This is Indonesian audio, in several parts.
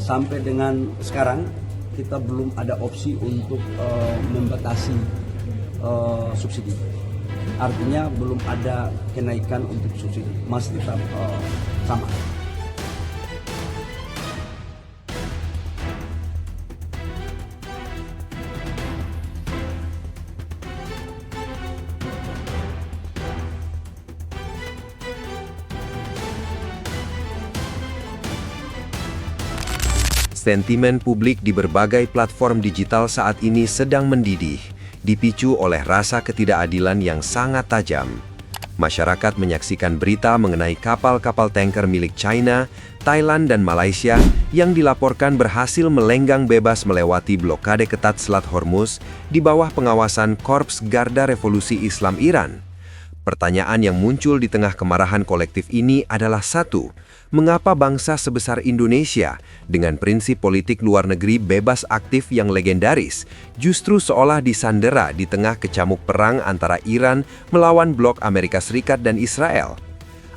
sampai dengan sekarang kita belum ada opsi untuk membatasi subsidi. Artinya belum ada kenaikan untuk subsidi, masih tetap sama. Sentimen publik di berbagai platform digital saat ini sedang mendidih, dipicu oleh rasa ketidakadilan yang sangat tajam. Masyarakat menyaksikan berita mengenai kapal-kapal tanker milik China, Thailand, dan Malaysia yang dilaporkan berhasil melenggang bebas melewati blokade ketat Selat Hormuz di bawah pengawasan Korps Garda Revolusi Islam Iran. Pertanyaan yang muncul di tengah kemarahan kolektif ini adalah satu, mengapa bangsa sebesar Indonesia dengan prinsip politik luar negeri bebas aktif yang legendaris justru seolah disandera di tengah kecamuk perang antara Iran melawan blok Amerika Serikat dan Israel?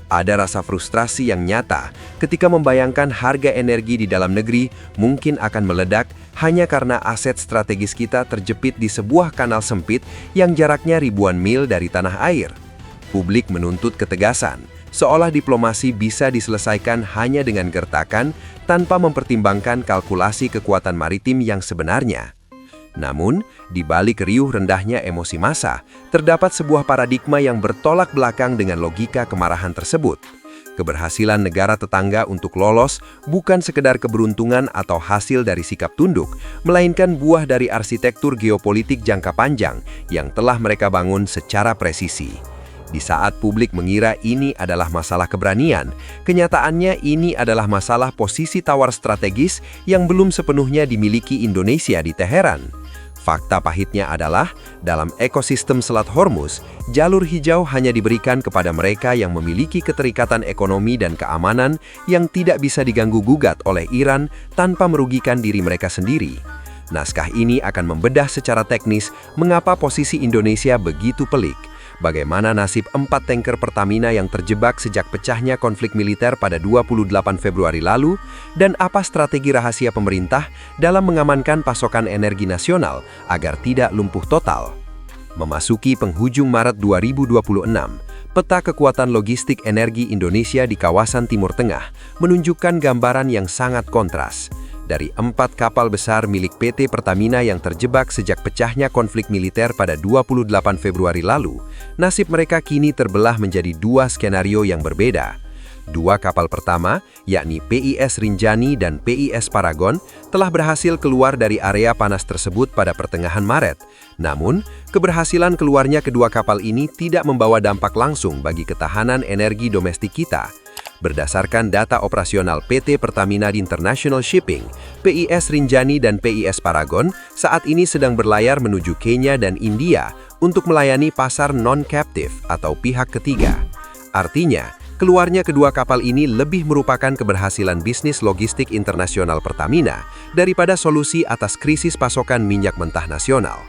Ada rasa frustrasi yang nyata ketika membayangkan harga energi di dalam negeri mungkin akan meledak hanya karena aset strategis kita terjepit di sebuah kanal sempit yang jaraknya ribuan mil dari tanah air. Publik menuntut ketegasan, seolah diplomasi bisa diselesaikan hanya dengan gertakan tanpa mempertimbangkan kalkulasi kekuatan maritim yang sebenarnya. Namun, di balik riuh rendahnya emosi massa, terdapat sebuah paradigma yang bertolak belakang dengan logika kemarahan tersebut. Keberhasilan negara tetangga untuk lolos bukan sekedar keberuntungan atau hasil dari sikap tunduk, melainkan buah dari arsitektur geopolitik jangka panjang yang telah mereka bangun secara presisi. Di saat publik mengira ini adalah masalah keberanian, kenyataannya ini adalah masalah posisi tawar strategis yang belum sepenuhnya dimiliki Indonesia di Teheran. Fakta pahitnya adalah, dalam ekosistem Selat Hormuz, jalur hijau hanya diberikan kepada mereka yang memiliki keterikatan ekonomi dan keamanan yang tidak bisa diganggu-gugat oleh Iran tanpa merugikan diri mereka sendiri. Naskah ini akan membedah secara teknis mengapa posisi Indonesia begitu pelik. Bagaimana nasib 4 tanker Pertamina yang terjebak sejak pecahnya konflik militer pada 28 Februari lalu, dan apa strategi rahasia pemerintah dalam mengamankan pasokan energi nasional agar tidak lumpuh total. Memasuki penghujung Maret 2026, peta kekuatan logistik energi Indonesia di kawasan Timur Tengah menunjukkan gambaran yang sangat kontras. Dari 4 kapal besar milik PT Pertamina yang terjebak sejak pecahnya konflik militer pada 28 Februari lalu, nasib mereka kini terbelah menjadi 2 skenario yang berbeda. 2 kapal pertama, yakni PIS Rinjani dan PIS Paragon, telah berhasil keluar dari area panas tersebut pada pertengahan Maret. Namun, keberhasilan keluarnya kedua kapal ini tidak membawa dampak langsung bagi ketahanan energi domestik kita. Berdasarkan data operasional PT Pertamina International Shipping, PIS Rinjani dan PIS Paragon saat ini sedang berlayar menuju Kenya dan India untuk melayani pasar non-captive atau pihak ketiga. Artinya, keluarnya kedua kapal ini lebih merupakan keberhasilan bisnis logistik internasional Pertamina daripada solusi atas krisis pasokan minyak mentah nasional.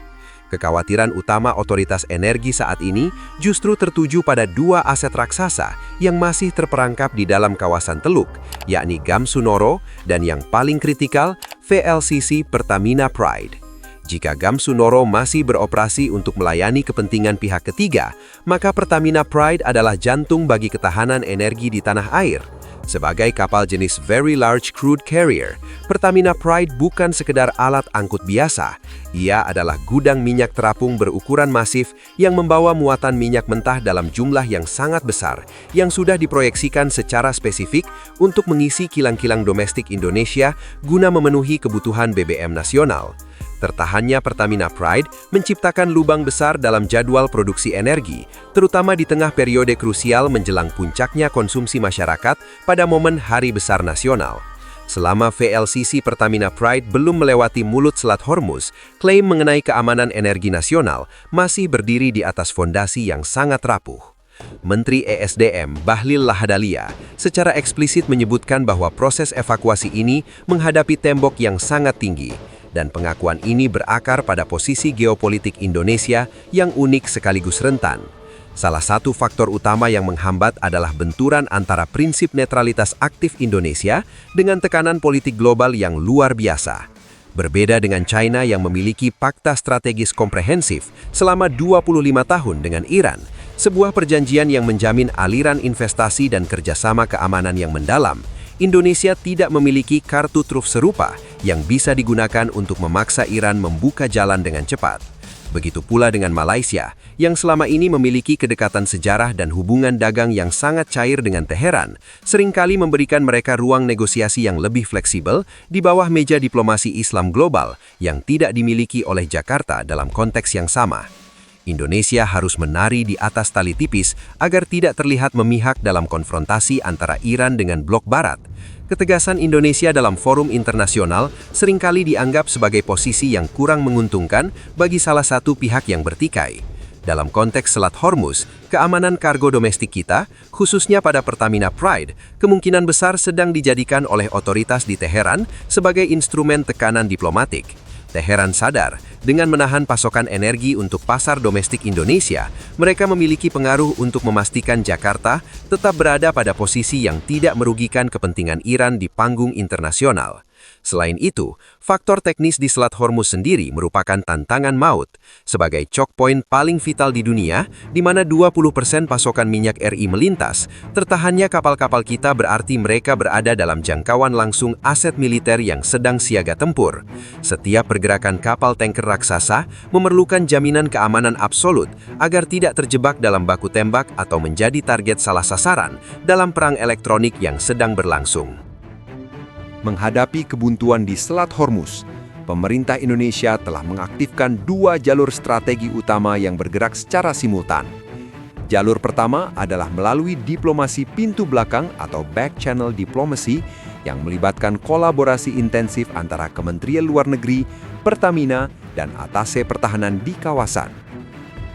Kekhawatiran utama otoritas energi saat ini justru tertuju pada 2 aset raksasa yang masih terperangkap di dalam kawasan Teluk, yakni Gamsunoro dan yang paling kritikal, VLCC Pertamina Pride. Jika Gamsunoro masih beroperasi untuk melayani kepentingan pihak ketiga, maka Pertamina Pride adalah jantung bagi ketahanan energi di tanah air. Sebagai kapal jenis Very Large Crude Carrier, Pertamina Pride bukan sekedar alat angkut biasa. Ia adalah gudang minyak terapung berukuran masif yang membawa muatan minyak mentah dalam jumlah yang sangat besar, yang sudah diproyeksikan secara spesifik untuk mengisi kilang-kilang domestik Indonesia guna memenuhi kebutuhan BBM nasional. Tertahannya Pertamina Pride menciptakan lubang besar dalam jadwal produksi energi, terutama di tengah periode krusial menjelang puncaknya konsumsi masyarakat pada momen Hari Besar Nasional. Selama VLCC Pertamina Pride belum melewati mulut Selat Hormuz, klaim mengenai keamanan energi nasional masih berdiri di atas fondasi yang sangat rapuh. Menteri ESDM Bahlil Lahadalia secara eksplisit menyebutkan bahwa proses evakuasi ini menghadapi tembok yang sangat tinggi, dan pengakuan ini berakar pada posisi geopolitik Indonesia yang unik sekaligus rentan. Salah satu faktor utama yang menghambat adalah benturan antara prinsip netralitas aktif Indonesia dengan tekanan politik global yang luar biasa. Berbeda dengan China yang memiliki fakta strategis komprehensif selama 25 tahun dengan Iran, sebuah perjanjian yang menjamin aliran investasi dan kerjasama keamanan yang mendalam, Indonesia tidak memiliki kartu truf serupa yang bisa digunakan untuk memaksa Iran membuka jalan dengan cepat. Begitu pula dengan Malaysia, yang selama ini memiliki kedekatan sejarah dan hubungan dagang yang sangat cair dengan Teheran, seringkali memberikan mereka ruang negosiasi yang lebih fleksibel di bawah meja diplomasi Islam global yang tidak dimiliki oleh Jakarta dalam konteks yang sama. Indonesia harus menari di atas tali tipis agar tidak terlihat memihak dalam konfrontasi antara Iran dengan blok Barat. Ketegasan Indonesia dalam forum internasional seringkali dianggap sebagai posisi yang kurang menguntungkan bagi salah satu pihak yang bertikai. Dalam konteks Selat Hormuz, keamanan kargo domestik kita, khususnya pada Pertamina Pride, kemungkinan besar sedang dijadikan oleh otoritas di Teheran sebagai instrumen tekanan diplomatik. Teheran sadar, dengan menahan pasokan energi untuk pasar domestik Indonesia, mereka memiliki pengaruh untuk memastikan Jakarta tetap berada pada posisi yang tidak merugikan kepentingan Iran di panggung internasional. Selain itu, faktor teknis di Selat Hormuz sendiri merupakan tantangan maut. Sebagai choke point paling vital di dunia, di mana 20% pasokan minyak RI melintas, tertahannya kapal-kapal kita berarti mereka berada dalam jangkauan langsung aset militer yang sedang siaga tempur. Setiap pergerakan kapal tanker raksasa memerlukan jaminan keamanan absolut agar tidak terjebak dalam baku tembak atau menjadi target salah sasaran dalam perang elektronik yang sedang berlangsung. Menghadapi kebuntuan di Selat Hormuz, pemerintah Indonesia telah mengaktifkan 2 jalur strategi utama yang bergerak secara simultan. Jalur pertama adalah melalui diplomasi pintu belakang atau back channel diplomacy yang melibatkan kolaborasi intensif antara Kementerian Luar Negeri, Pertamina, dan Atase Pertahanan di kawasan.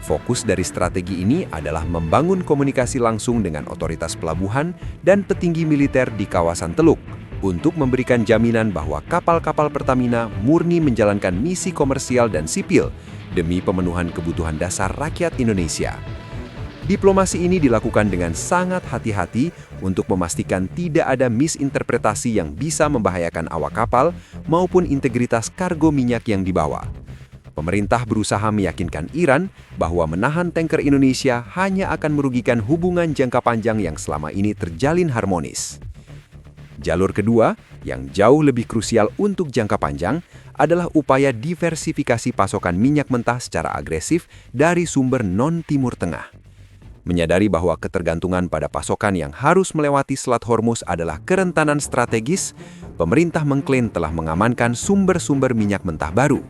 Fokus dari strategi ini adalah membangun komunikasi langsung dengan otoritas pelabuhan dan petinggi militer di kawasan Teluk, untuk memberikan jaminan bahwa kapal-kapal Pertamina murni menjalankan misi komersial dan sipil demi pemenuhan kebutuhan dasar rakyat Indonesia. Diplomasi ini dilakukan dengan sangat hati-hati untuk memastikan tidak ada misinterpretasi yang bisa membahayakan awak kapal maupun integritas kargo minyak yang dibawa. Pemerintah berusaha meyakinkan Iran bahwa menahan tanker Indonesia hanya akan merugikan hubungan jangka panjang yang selama ini terjalin harmonis. Jalur kedua, yang jauh lebih krusial untuk jangka panjang, adalah upaya diversifikasi pasokan minyak mentah secara agresif dari sumber non-Timur Tengah. Menyadari bahwa ketergantungan pada pasokan yang harus melewati Selat Hormuz adalah kerentanan strategis, pemerintah mengklaim telah mengamankan sumber-sumber minyak mentah baru.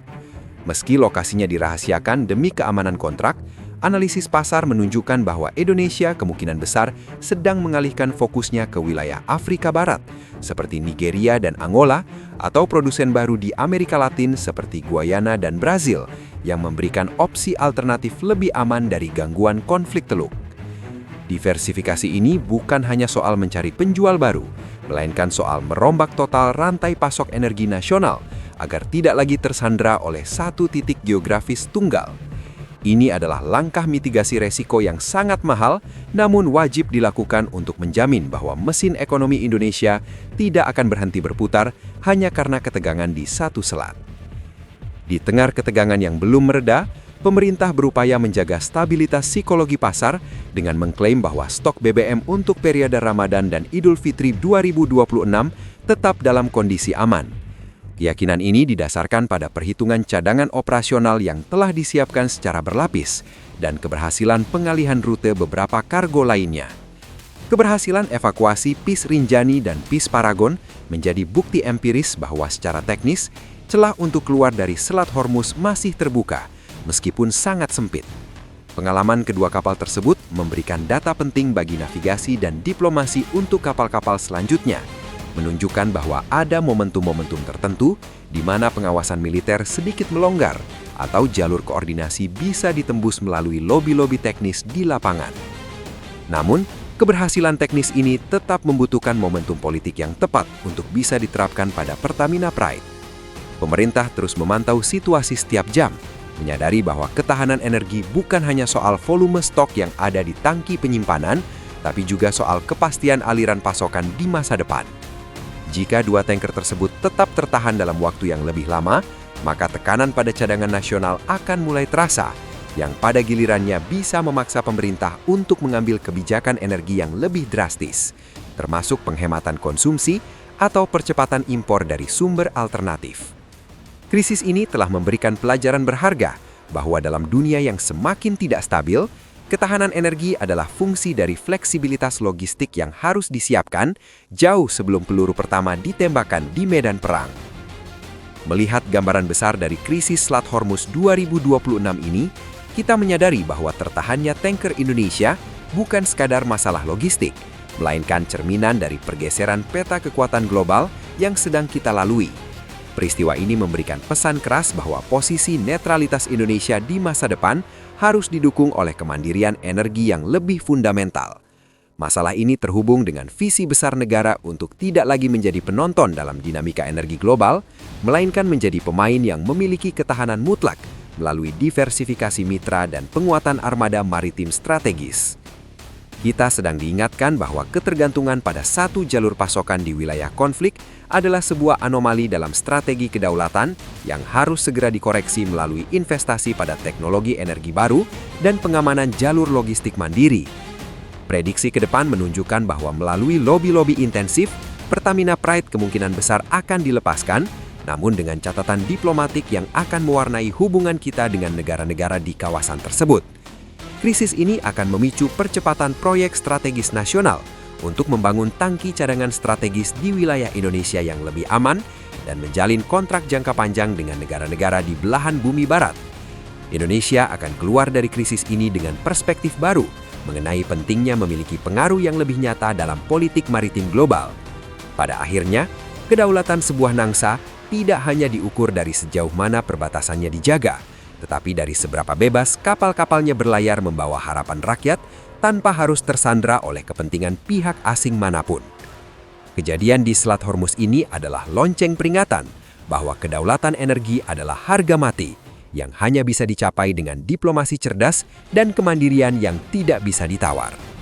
Meski lokasinya dirahasiakan demi keamanan kontrak, analisis pasar menunjukkan bahwa Indonesia kemungkinan besar sedang mengalihkan fokusnya ke wilayah Afrika Barat, seperti Nigeria dan Angola, atau produsen baru di Amerika Latin seperti Guyana dan Brazil, yang memberikan opsi alternatif lebih aman dari gangguan konflik Teluk. Diversifikasi ini bukan hanya soal mencari penjual baru, melainkan soal merombak total rantai pasok energi nasional agar tidak lagi tersandra oleh satu titik geografis tunggal. Ini adalah langkah mitigasi resiko yang sangat mahal, namun wajib dilakukan untuk menjamin bahwa mesin ekonomi Indonesia tidak akan berhenti berputar hanya karena ketegangan di satu selat. Di tengah ketegangan yang belum mereda, pemerintah berupaya menjaga stabilitas psikologi pasar dengan mengklaim bahwa stok BBM untuk periode Ramadan dan Idul Fitri 2026 tetap dalam kondisi aman. Keyakinan ini didasarkan pada perhitungan cadangan operasional yang telah disiapkan secara berlapis dan keberhasilan pengalihan rute beberapa kargo lainnya. Keberhasilan evakuasi PIS Rinjani dan PIS Paragon menjadi bukti empiris bahwa secara teknis, celah untuk keluar dari Selat Hormuz masih terbuka, meskipun sangat sempit. Pengalaman kedua kapal tersebut memberikan data penting bagi navigasi dan diplomasi untuk kapal-kapal selanjutnya, menunjukkan bahwa ada momentum-momentum tertentu di mana pengawasan militer sedikit melonggar atau jalur koordinasi bisa ditembus melalui lobi-lobi teknis di lapangan. Namun, keberhasilan teknis ini tetap membutuhkan momentum politik yang tepat untuk bisa diterapkan pada Pertamina Pride. Pemerintah terus memantau situasi setiap jam, menyadari bahwa ketahanan energi bukan hanya soal volume stok yang ada di tangki penyimpanan, tapi juga soal kepastian aliran pasokan di masa depan. Jika dua tanker tersebut tetap tertahan dalam waktu yang lebih lama, maka tekanan pada cadangan nasional akan mulai terasa, yang pada gilirannya bisa memaksa pemerintah untuk mengambil kebijakan energi yang lebih drastis, termasuk penghematan konsumsi atau percepatan impor dari sumber alternatif. Krisis ini telah memberikan pelajaran berharga bahwa dalam dunia yang semakin tidak stabil, ketahanan energi adalah fungsi dari fleksibilitas logistik yang harus disiapkan jauh sebelum peluru pertama ditembakkan di medan perang. Melihat gambaran besar dari krisis Selat Hormuz 2026 ini, kita menyadari bahwa tertahannya tanker Indonesia bukan sekadar masalah logistik, melainkan cerminan dari pergeseran peta kekuatan global yang sedang kita lalui. Peristiwa ini memberikan pesan keras bahwa posisi netralitas Indonesia di masa depan harus didukung oleh kemandirian energi yang lebih fundamental. Masalah ini terhubung dengan visi besar negara untuk tidak lagi menjadi penonton dalam dinamika energi global, melainkan menjadi pemain yang memiliki ketahanan mutlak melalui diversifikasi mitra dan penguatan armada maritim strategis. Kita sedang diingatkan bahwa ketergantungan pada satu jalur pasokan di wilayah konflik adalah sebuah anomali dalam strategi kedaulatan yang harus segera dikoreksi melalui investasi pada teknologi energi baru dan pengamanan jalur logistik mandiri. Prediksi ke depan menunjukkan bahwa melalui lobi-lobi intensif, Pertamina Pride kemungkinan besar akan dilepaskan, namun dengan catatan diplomatik yang akan mewarnai hubungan kita dengan negara-negara di kawasan tersebut. Krisis ini akan memicu percepatan proyek strategis nasional untuk membangun tangki cadangan strategis di wilayah Indonesia yang lebih aman dan menjalin kontrak jangka panjang dengan negara-negara di belahan bumi barat. Indonesia akan keluar dari krisis ini dengan perspektif baru mengenai pentingnya memiliki pengaruh yang lebih nyata dalam politik maritim global. Pada akhirnya, kedaulatan sebuah nangsa tidak hanya diukur dari sejauh mana perbatasannya dijaga, tetapi dari seberapa bebas kapal-kapalnya berlayar membawa harapan rakyat tanpa harus tersandra oleh kepentingan pihak asing manapun. Kejadian di Selat Hormuz ini adalah lonceng peringatan bahwa kedaulatan energi adalah harga mati yang hanya bisa dicapai dengan diplomasi cerdas dan kemandirian yang tidak bisa ditawar.